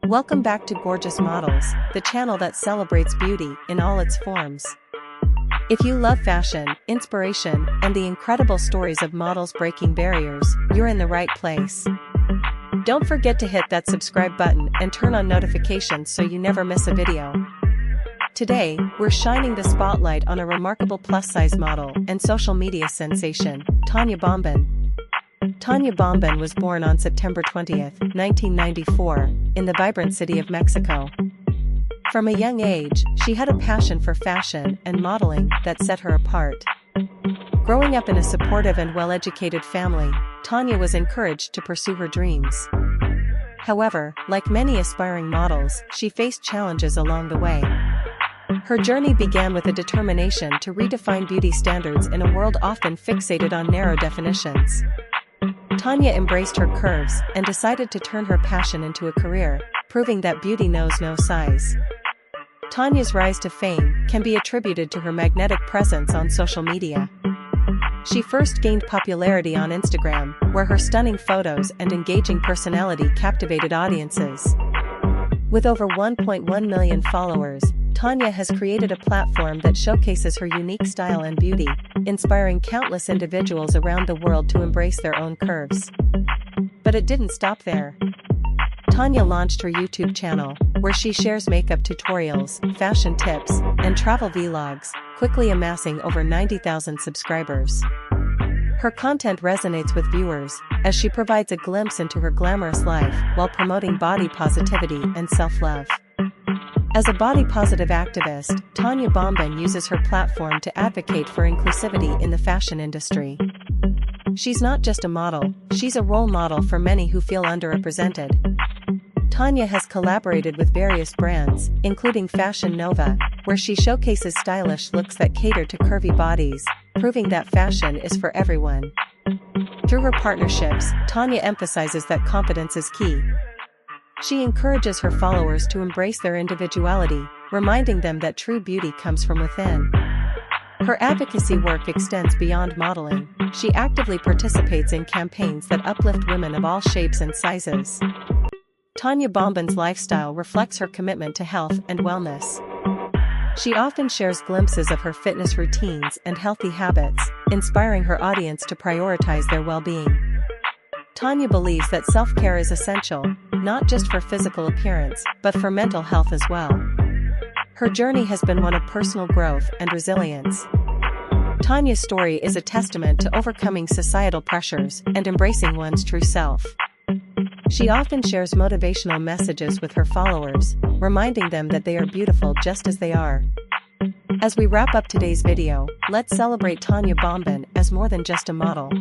Welcome back to Gorgeous Models, the channel that celebrates beauty in all its forms. If you love fashion, inspiration, and the incredible stories of models breaking barriers, you're in the right place. Don't forget to hit that subscribe button and turn on notifications so you never miss a video. Today, we're shining the spotlight on a remarkable plus-size model and social media sensation, Tania Bombon. Tania Bombon was born on September 20, 1994, in the vibrant city of Mexico. From a young age, she had a passion for fashion and modeling that set her apart. Growing up in a supportive and well-educated family, Tania was encouraged to pursue her dreams. However, like many aspiring models, she faced challenges along the way. Her journey began with a determination to redefine beauty standards in a world often fixated on narrow definitions. Tania embraced her curves and decided to turn her passion into a career, proving that beauty knows no size. Tania's rise to fame can be attributed to her magnetic presence on social media. She first gained popularity on Instagram, where her stunning photos and engaging personality captivated audiences. With over 1.1 million followers, Tania has created a platform that showcases her unique style and beauty, inspiring countless individuals around the world to embrace their own curves. But it didn't stop there. Tania launched her YouTube channel, where she shares makeup tutorials, fashion tips, and travel vlogs, quickly amassing over 90,000 subscribers. Her content resonates with viewers, as she provides a glimpse into her glamorous life while promoting body positivity and self-love. As a body-positive activist, Tania Bombon uses her platform to advocate for inclusivity in the fashion industry. She's not just a model, she's a role model for many who feel underrepresented. Tania has collaborated with various brands, including Fashion Nova, where she showcases stylish looks that cater to curvy bodies, proving that fashion is for everyone. Through her partnerships, Tania emphasizes that confidence is key. She encourages her followers to embrace their individuality, reminding them that true beauty comes from within. Her advocacy work extends beyond modeling. She actively participates in campaigns that uplift women of all shapes and sizes. Tania Bombon's lifestyle reflects her commitment to health and wellness. She often shares glimpses of her fitness routines and healthy habits, inspiring her audience to prioritize their well-being. Tania believes that self-care is essential, not just for physical appearance, but for mental health as well. Her journey has been one of personal growth and resilience. Tania's story is a testament to overcoming societal pressures and embracing one's true self. She often shares motivational messages with her followers, reminding them that they are beautiful just as they are. As we wrap up today's video, let's celebrate Tania Bombon as more than just a model.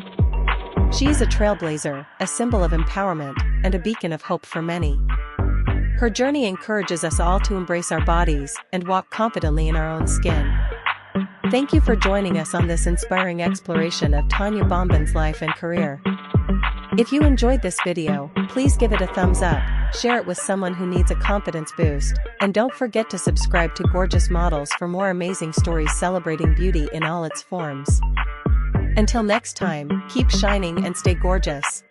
She is a trailblazer, a symbol of empowerment, and a beacon of hope for many. Her journey encourages us all to embrace our bodies and walk confidently in our own skin. Thank you for joining us on this inspiring exploration of Tania Bombon's life and career. If you enjoyed this video, please give it a thumbs up, share it with someone who needs a confidence boost, and don't forget to subscribe to Gorgeous Models for more amazing stories celebrating beauty in all its forms. Until next time, keep shining and stay gorgeous.